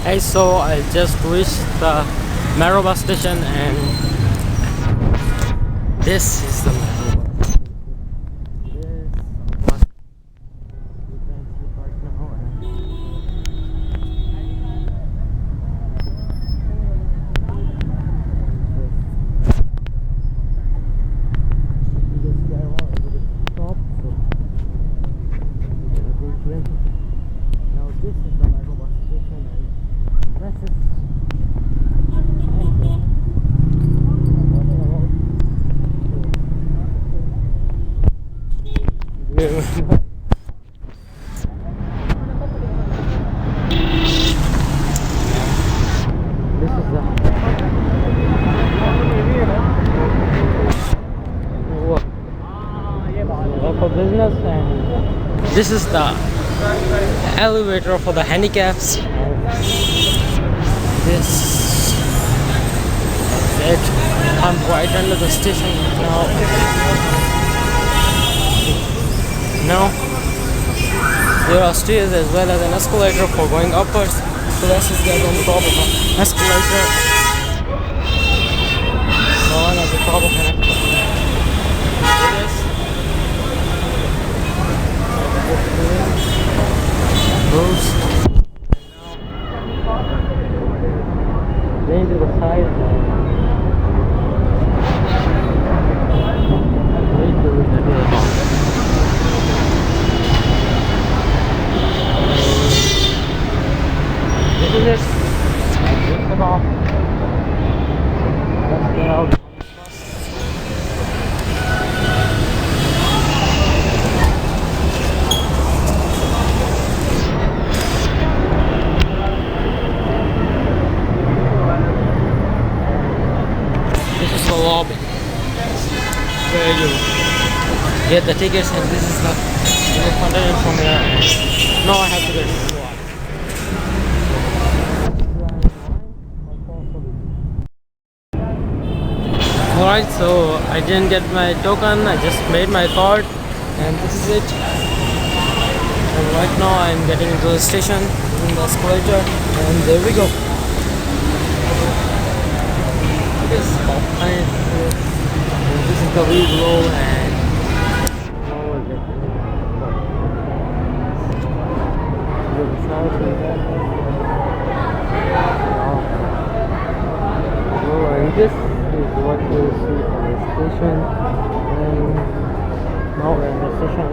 Hey, so I just reached the Marrow bus station, and this is the Marrow bus station. This bus you can see right now, and just there are a stop, so we are going to enter. Now this is the Marrow bus station, and this is for business, and this is the elevator for the handicaps. This is it. I'm right under the station now. There are stairs as well as an escalator for going upwards. So let's just get on the top of an escalator. On at the top of an escalator. Going to the side and wait till we get to the top. This is it. This is the top. Let's get out. The lobby where you get the tickets, and this is the container from here. Now I have to get it. Alright, so I didn't get my token, I just made my card, and this is it. And right now I'm getting into the station in the escalator, and there we go. This is the view below, and now we're getting to the south of that. And this is what you see from the station, and now we're in the station.